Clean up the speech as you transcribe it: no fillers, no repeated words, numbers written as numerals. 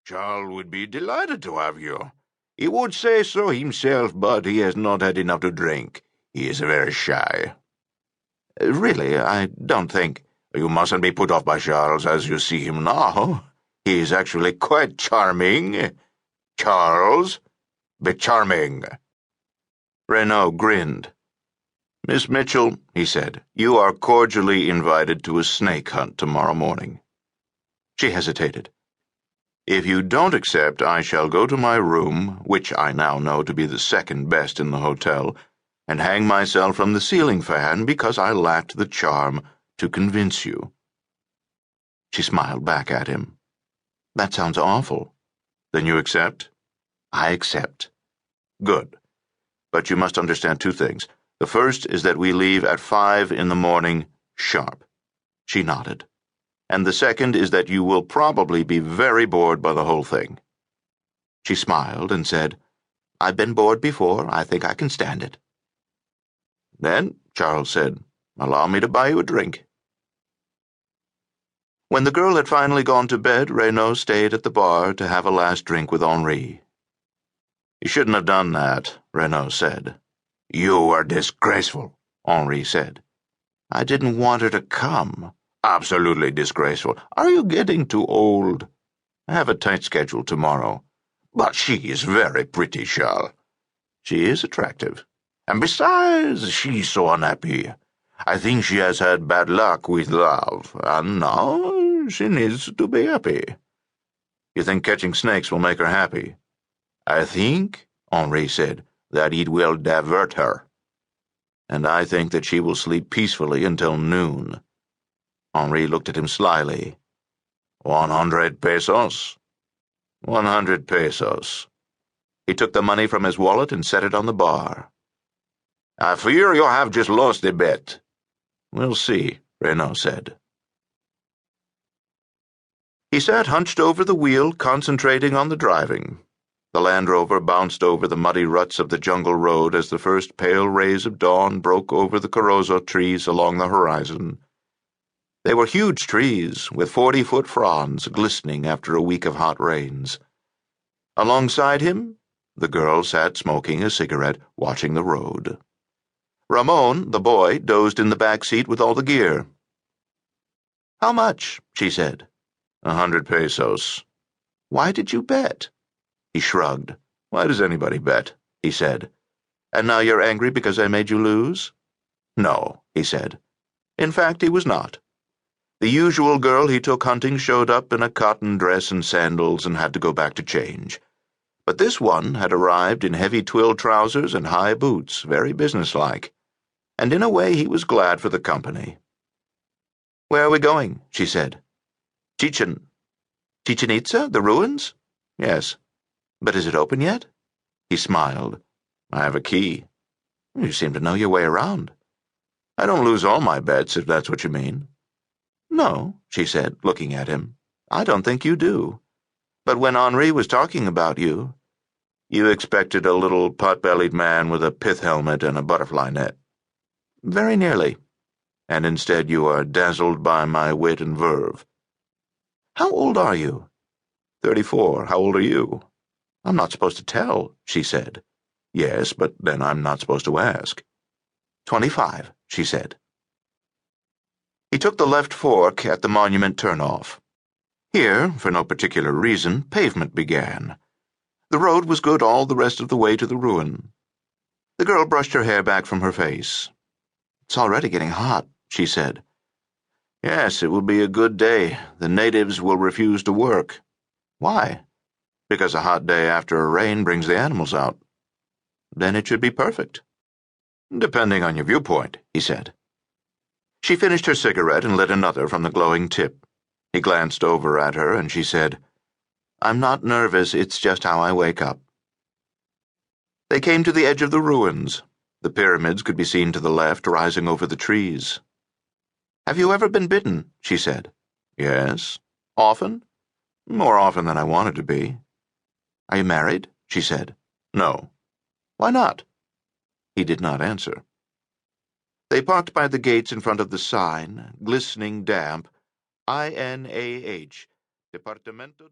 Charles would be delighted to have you. He would say so himself, but he has not had enough to drink. He is very shy. Really, I don't think... You mustn't be put off by Charles as you see him now. He is actually quite charming. Charles, be charming. Raynaud grinned. Miss Mitchell, he said, you are cordially invited to a snake hunt tomorrow morning. She hesitated. If you don't accept, I shall go to my room, which I now know to be the second best in the hotel, and hang myself from the ceiling fan because I lacked the charm to convince you. She smiled back at him. That sounds awful. Then you accept? I accept. Good. But you must understand two things. The first is that we leave at 5 in the morning, sharp. She nodded. And the second is that you will probably be very bored by the whole thing. She smiled and said, I've been bored before. I think I can stand it. Then, Charles said, allow me to buy you a drink. When the girl had finally gone to bed, Raynaud stayed at the bar to have a last drink with Henri. You shouldn't have done that, Raynaud said. You are disgraceful, Henri said. I didn't want her to come. Absolutely disgraceful. Are you getting too old? I have a tight schedule tomorrow. But she is very pretty, Charles. She is attractive. And besides, she's so unhappy. I think she has had bad luck with love, and now she needs to be happy. You think catching snakes will make her happy? I think, Henri said, that it will divert her. And I think that she will sleep peacefully until noon. Henri looked at him slyly. 100 pesos? 100 pesos. He took the money from his wallet and set it on the bar. I fear you have just lost a bet. We'll see, Raynaud said. He sat hunched over the wheel, concentrating on the driving. The Land Rover bounced over the muddy ruts of the jungle road as the first pale rays of dawn broke over the corozo trees along the horizon. They were huge trees, with 40-foot fronds glistening after a week of hot rains. Alongside him, the girl sat smoking a cigarette, watching the road. Ramon, the boy, dozed in the back seat with all the gear. How much? She said. 100 pesos. Why did you bet? He shrugged. Why does anybody bet? He said. And now you're angry because I made you lose? No, he said. In fact, he was not. The usual girl he took hunting showed up in a cotton dress and sandals and had to go back to change. But this one had arrived in heavy twill trousers and high boots, very businesslike. And in a way he was glad for the company. Where are we going? She said. Chichen Itza, the ruins? Yes. But is it open yet? He smiled. I have a key. You seem to know your way around. I don't lose all my bets, if that's what you mean. No, she said, looking at him. I don't think you do. But when Henri was talking about you, you expected a little pot-bellied man with a pith helmet and a butterfly net. Very nearly. And instead you are dazzled by my wit and verve. How old are you? 34. How old are you? I'm not supposed to tell, she said. Yes, but then I'm not supposed to ask. 25, she said. He took the left fork at the monument turnoff. Here, for no particular reason, pavement began. The road was good all the rest of the way to the ruin. The girl brushed her hair back from her face. It's already getting hot, she said. Yes, it will be a good day. The natives will refuse to work. Why? Because a hot day after a rain brings the animals out. Then it should be perfect. Depending on your viewpoint, he said. She finished her cigarette and lit another from the glowing tip. He glanced over at her and she said, I'm not nervous, it's just how I wake up. They came to the edge of the ruins. The pyramids could be seen to the left, rising over the trees. Have you ever been bitten? She said. Yes. Often? More often than I wanted to be. Are you married? She said. No. Why not? He did not answer. They parked by the gates in front of the sign, glistening damp, INAH, Departamento